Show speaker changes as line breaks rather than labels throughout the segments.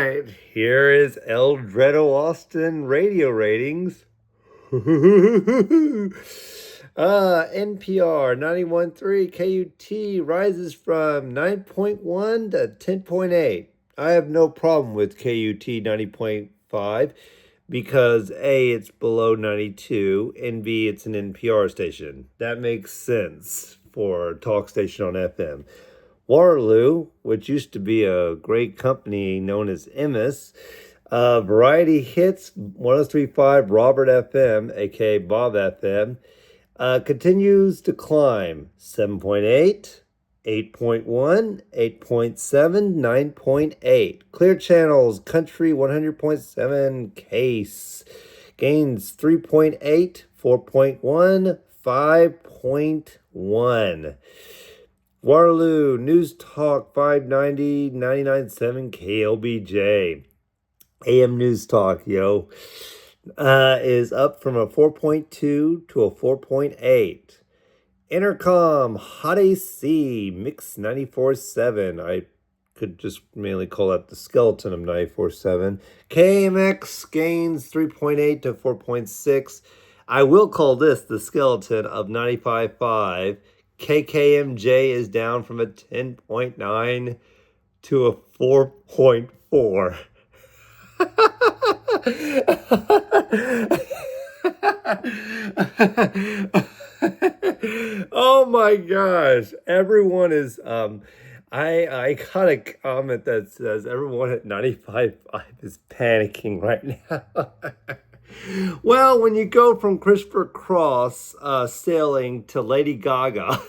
right, here is El Dredo Austin radio ratings. NPR 91.3 KUT rises from 9.1 to 10.8. I have no problem with KUT 90.5 because A, it's below 92, and B, it's an NPR station. That makes sense for a talk station on FM. Waterloo, which used to be a great company known as Emmis, Variety Hits 103.5 Robert FM, aka Bob FM, continues to climb 7.8, 8.1, 8.7, 9.8. Clear Channels Country 100.7 Case gains 3.8, 4.1, 5.1. Waterloo News Talk 590 99.7 KLBJ. AM News Talk, is up from a 4.2 to a 4.8. Intercom Hot AC Mix 94.7. I could just mainly call that the skeleton of 94.7. KMX gains 3.8 to 4.6. I will call this the skeleton of 95.5. KKMJ is down from a 10.9 to a 4.4. Oh my gosh. Everyone is I got a comment that says everyone at 95.5 is panicking right now. Well, when you go from Christopher Cross sailing to Lady Gaga,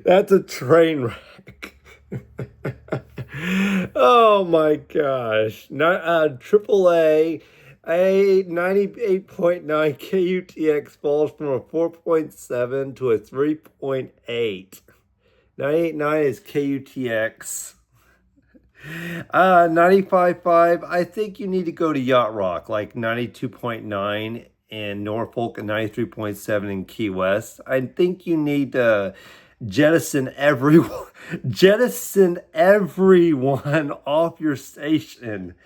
that's a train wreck. Oh my gosh. AAA, a 98.9 KUTX falls from a 4.7 to a 3.8. 98.9 is KUTX. 95.5, I think you need to go to Yacht Rock, like 92.9 in Norfolk and 93.7 in Key West. I think you need to jettison everyone off your station.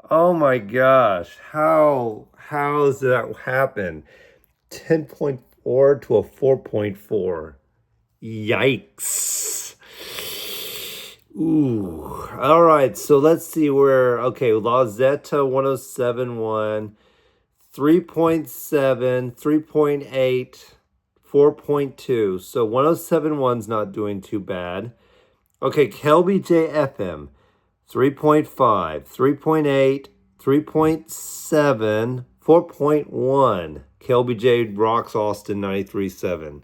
Oh my gosh, how does that happen? 10.4 to a 4.4. Yikes. Ooh. All right, so let's see where, okay, La Zeta 107.1, 3.7, 3.8, 4.2. So 107.1's not doing too bad. Okay, KLBJ FM, 3.5, 3.8, 3.7, 4.1. KLBJ Rocks Austin 93.7.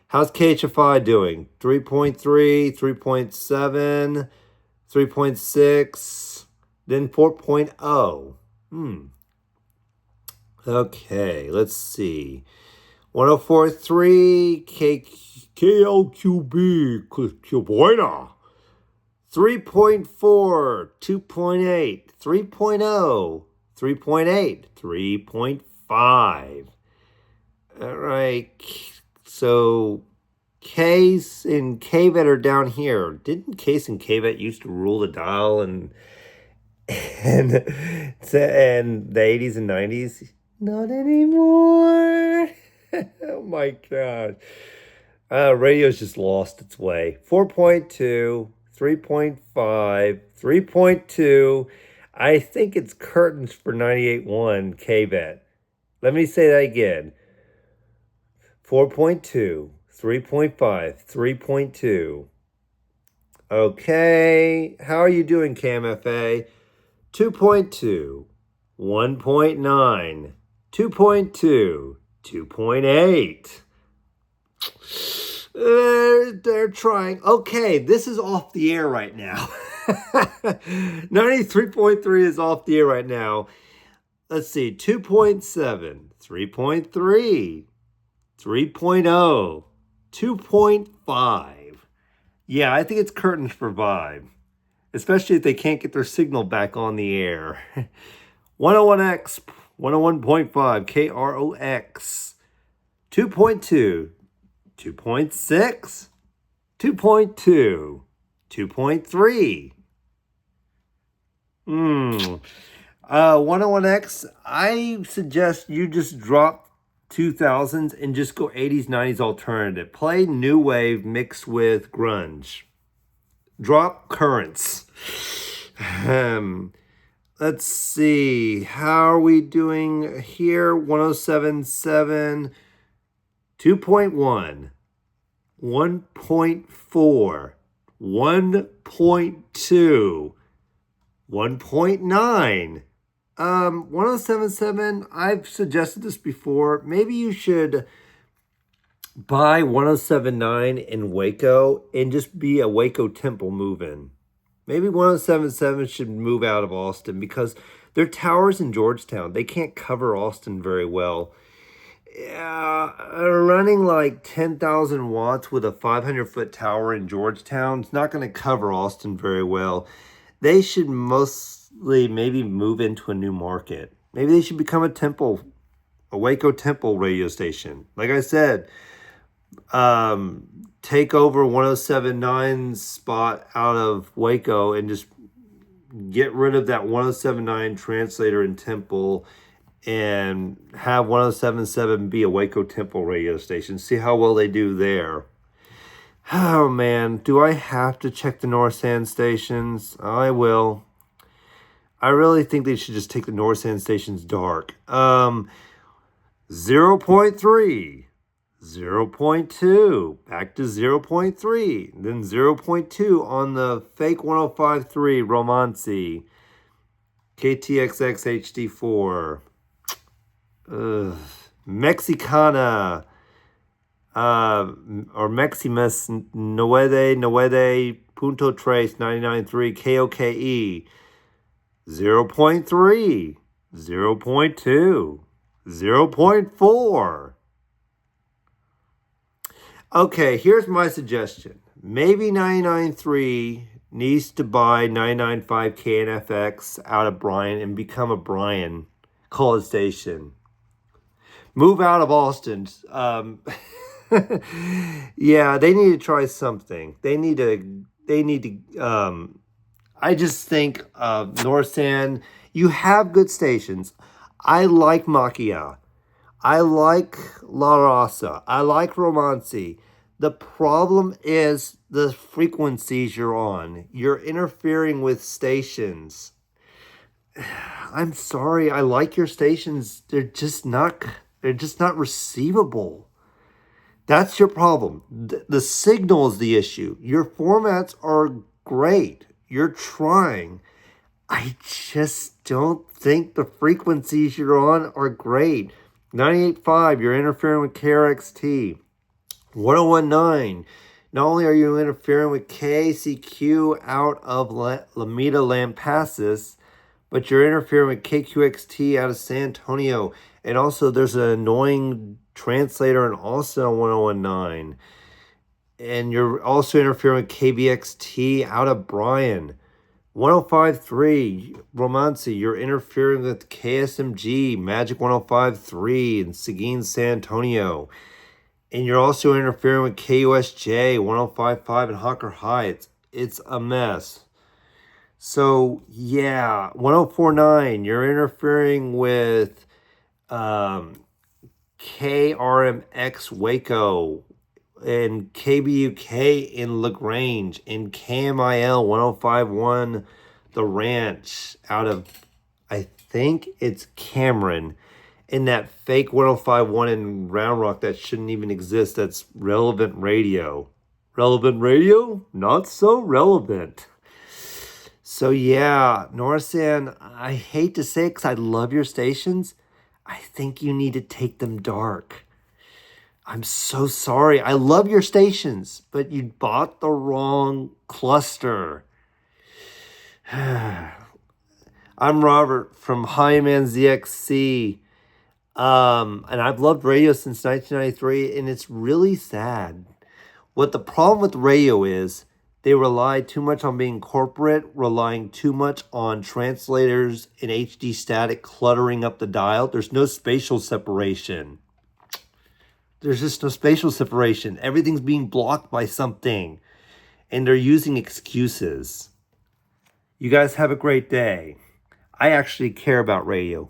How's KHFI doing? 3.3, 3.7, 3.6, then 4.0. Okay, let's see. 104.3 KLQB Buena. 3.4, 2.8, 3.0, 3.8, 3.5. All right. So Case and KVET are down here. Didn't Case and KVET used to rule the dial and the 80s and 90s? Not anymore. Oh my God. Radio's just lost its way. 4.2, 3.5, 3.2. I think it's curtains for 98.1 KVET. Let me say that again. 4.2, 3.5, 3.2. Okay, how are you doing, CamFA? 2.2, 1.9, 2.2, 2.8. They're trying. Okay, this is off the air right now. 93.3 is off the air right now. Let's see, 2.7, 3.3. 3.0, 2.5. Yeah, I think it's curtains for Vibe, especially if they can't get their signal back on the air. 101X, 101.5, KROX, 2.2, 2.6, 2.2, 2.3. 101X, I suggest you just drop 2000s and just go 80s, 90s alternative. Play new wave mixed with grunge. Drop currents. Let's see. How are we doing here? 1077, 2.1, 1.4, 1.2, 1.9. 1077, I've suggested this before. Maybe you should buy 1079 in Waco and just be a Waco Temple move-in. Maybe 1077 should move out of Austin because their towers in Georgetown, they can't cover Austin very well. Yeah, running like 10,000 watts with a 500-foot tower in Georgetown is not going to cover Austin very well. They should mostly maybe move into a new market. Maybe they should become a Waco Temple radio station. Like I said, take over 1079's spot out of Waco and just get rid of that 1079 translator in Temple and have 1077 be a Waco Temple radio station. See how well they do there. Oh man, do I have to check the North Sand stations? I will. I really think they should just take the North Sand stations dark. 0.3, 0.2, back to 0.3, then 0.2 on the fake 105.3 Romancy, KTXX HD4, Mexicana, or Meximus, Noede, Punto Trace, 99.3, KOKE, 0.3, 0.2, 0.4. Okay, here's my suggestion. Maybe 99.3 needs to buy 99.5 KNFX out of Bryan and become a Bryan call station. Move out of Austin. Yeah, they need to try something. They need to, I just think North Sand, you have good stations. I like Macchia. I like La Raza. I like Romancy. The problem is the frequencies you're on. You're interfering with stations. I'm sorry. I like your stations. They're just not receivable. That's your problem. The signal is the issue. Your formats are great. You're trying. I just don't think the frequencies you're on are great. 98.5, you're interfering with KRXT. 1019, not only are you interfering with KCQ out of Lomita Lampasas, but you're interfering with KQXT out of San Antonio. And also there's an annoying translator in Austin on 1019. And you're also interfering with KBXT out of Bryan. 105.3, Romancy, you're interfering with KSMG, Magic 105.3 in Seguin, San Antonio. And you're also interfering with KUSJ, 105.5 in Hawker Heights. It's a mess. So, yeah, 104.9, you're interfering with KRMX Waco, and KBUK in LaGrange, and KMIL 105.1 The Ranch out of, I think it's Cameron, and that fake 105.1 in Round Rock that shouldn't even exist. That's Relevant Radio. Relevant Radio? Not so relevant. So yeah, North Sand, I hate to say it because I love your stations. I think you need to take them dark. I'm so sorry. I love your stations, but you bought the wrong cluster. I'm Robert from Hi-Man ZXC. And I've loved radio since 1993, and it's really sad. What the problem with radio is, they rely too much on being corporate, relying too much on translators and HD static cluttering up the dial. There's no spatial separation. There's just no spatial separation. Everything's being blocked by something. And they're using excuses. You guys have a great day. I actually care about radio.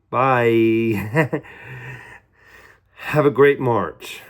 Bye. Have a great March.